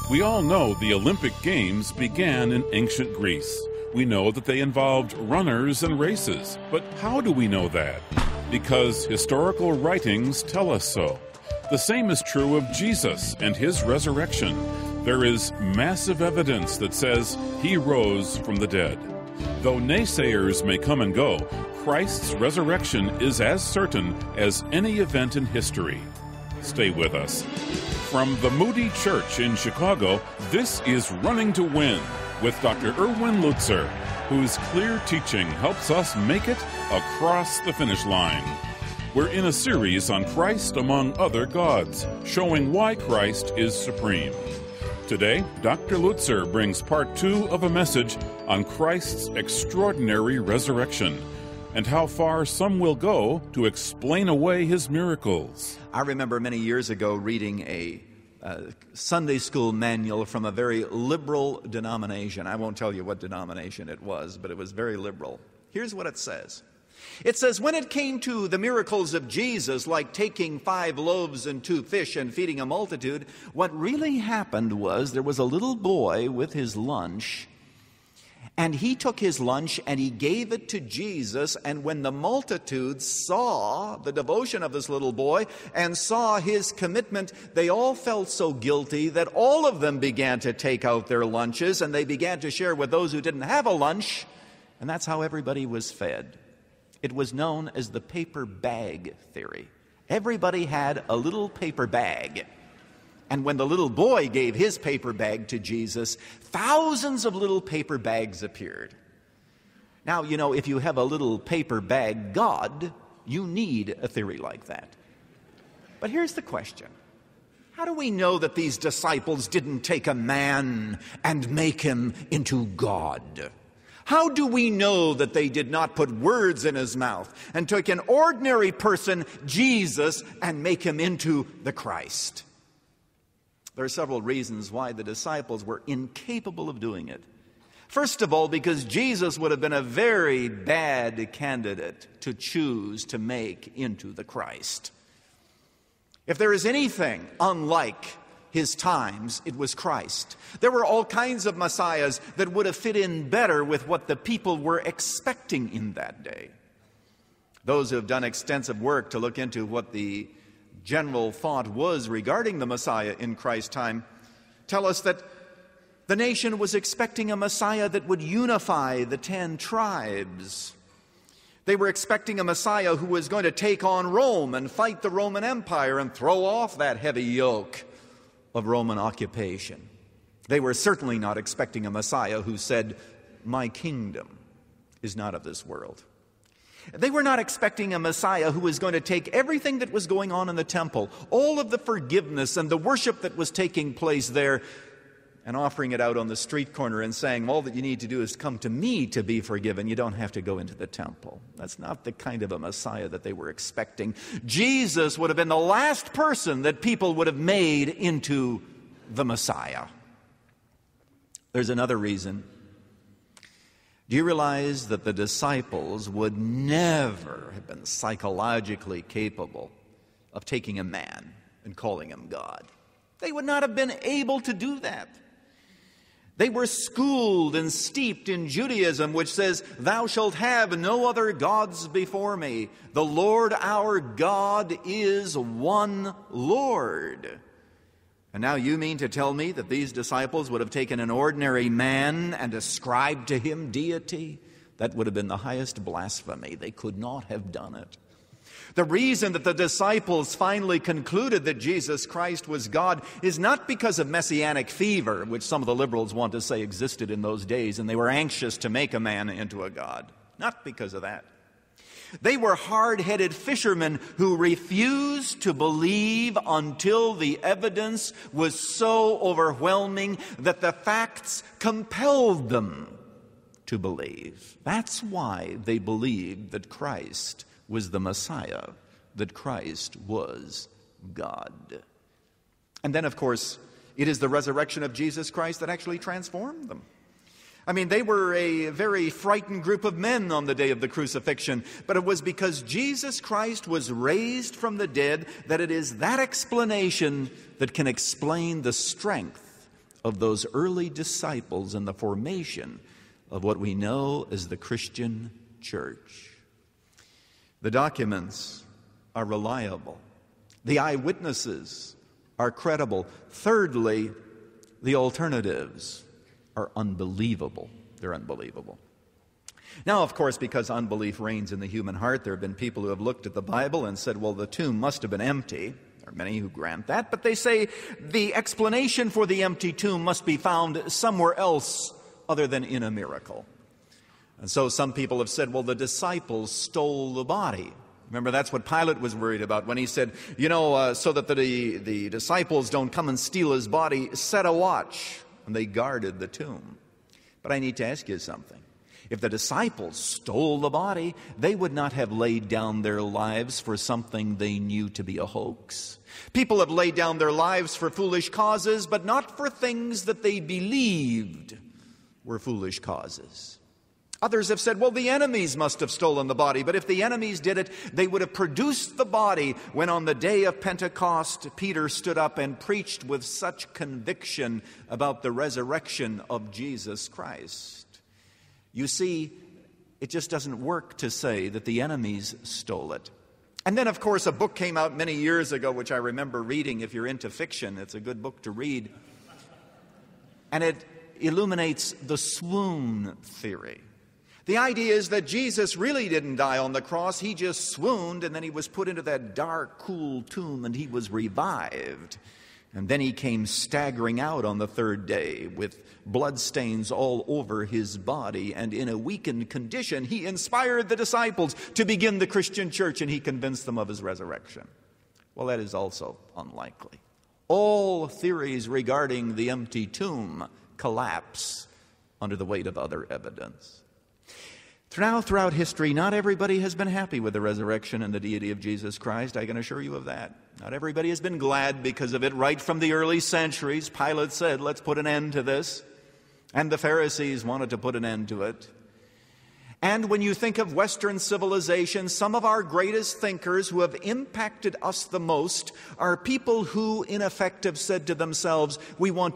We all know the Olympic Games began in ancient Greece. We know that they involved runners and races. But how do we know that? Because historical writings tell us so. The same is true of Jesus and his resurrection. There is massive evidence that says he rose from the dead. Though naysayers may come and go, Christ's resurrection is as certain as any event in history. Stay with us. From the Moody Church in Chicago, this is Running to Win with Dr. Erwin Lutzer, whose clear teaching helps us make it across the finish line. We're in a series on Christ among other gods, showing why Christ is supreme. Today, Dr. Lutzer brings part 2 of a message on Christ's extraordinary resurrection and how far some will go to explain away his miracles. I remember many years ago reading a Sunday school manual from a very liberal denomination. I won't tell you what denomination it was, but it was very liberal. Here's what it says. It says, when it came to the miracles of Jesus, like taking 5 loaves and 2 fish and feeding a multitude, what really happened was there was a little boy with his lunch, and he took his lunch and he gave it to Jesus. And when the multitude saw the devotion of this little boy and saw his commitment, they all felt so guilty that all of them began to take out their lunches and they began to share with those who didn't have a lunch. And that's how everybody was fed. It was known as the paper bag theory. Everybody had a little paper bag. And when the little boy gave his paper bag to Jesus, thousands of little paper bags appeared. Now, you know, if you have a little paper bag God, you need a theory like that. But here's the question. How do we know that these disciples didn't take a man and make him into God? How do we know that they did not put words in his mouth and took an ordinary person, Jesus, and make him into the Christ? There are several reasons why the disciples were incapable of doing it. First of all, because Jesus would have been a very bad candidate to choose to make into the Christ. If there is anything unlike his times, it was Christ. There were all kinds of messiahs that would have fit in better with what the people were expecting in that day. Those who have done extensive work to look into what the general thought was regarding the Messiah in Christ's time tell us that the nation was expecting a Messiah that would unify the 10 tribes. They were expecting a Messiah who was going to take on Rome and fight the Roman Empire and throw off that heavy yoke of Roman occupation. They were certainly not expecting a Messiah who said, "My kingdom is not of this world." They were not expecting a Messiah who was going to take everything that was going on in the temple, all of the forgiveness and the worship that was taking place there, and offering it out on the street corner and saying, all that you need to do is come to me to be forgiven. You don't have to go into the temple. That's not the kind of a Messiah that they were expecting. Jesus would have been the last person that people would have made into the Messiah. There's another reason. Do you realize that the disciples would never have been psychologically capable of taking a man and calling him God? They would not have been able to do that. They were schooled and steeped in Judaism, which says, "Thou shalt have no other gods before me. The Lord our God is one Lord." And now you mean to tell me that these disciples would have taken an ordinary man and ascribed to him deity? That would have been the highest blasphemy. They could not have done it. The reason that the disciples finally concluded that Jesus Christ was God is not because of messianic fever, which some of the liberals want to say existed in those days, and they were anxious to make a man into a god. Not because of that. They were hard-headed fishermen who refused to believe until the evidence was so overwhelming that the facts compelled them to believe. That's why they believed that Christ was the Messiah, that Christ was God. And then, of course, it is the resurrection of Jesus Christ that actually transformed them. I mean, they were a very frightened group of men on the day of the crucifixion, but it was because Jesus Christ was raised from the dead that it is that explanation that can explain the strength of those early disciples in the formation of what we know as the Christian church. The documents are reliable. The eyewitnesses are credible. Thirdly, the alternatives are unbelievable. They're unbelievable. Now, of course, because unbelief reigns in the human heart, there have been people who have looked at the Bible and said, well, the tomb must have been empty. There are many who grant that, but they say the explanation for the empty tomb must be found somewhere else other than in a miracle. And so some people have said, well, the disciples stole the body. Remember, that's what Pilate was worried about when he said, so that the disciples don't come and steal his body, set a watch. And they guarded the tomb. But I need to ask you something. If the disciples stole the body, they would not have laid down their lives for something they knew to be a hoax. People have laid down their lives for foolish causes, but not for things that they believed were foolish causes. Others have said, well, the enemies must have stolen the body, but if the enemies did it, they would have produced the body when on the day of Pentecost, Peter stood up and preached with such conviction about the resurrection of Jesus Christ. You see, it just doesn't work to say that the enemies stole it. And then, of course, a book came out many years ago, which I remember reading. If you're into fiction, it's a good book to read. And it illuminates the swoon theory. The idea is that Jesus really didn't die on the cross. He just swooned, and then he was put into that dark, cool tomb, and he was revived. And then he came staggering out on the third day with bloodstains all over his body. And in a weakened condition, he inspired the disciples to begin the Christian church, and he convinced them of his resurrection. Well, that is also unlikely. All theories regarding the empty tomb collapse under the weight of other evidence. Throughout history, not everybody has been happy with the resurrection and the deity of Jesus Christ. I can assure you of that. Not everybody has been glad because of it. Right from the early centuries, Pilate said, let's put an end to this. And the Pharisees wanted to put an end to it. And when you think of Western civilization, some of our greatest thinkers who have impacted us the most are people who, in effect, have said to themselves, we want to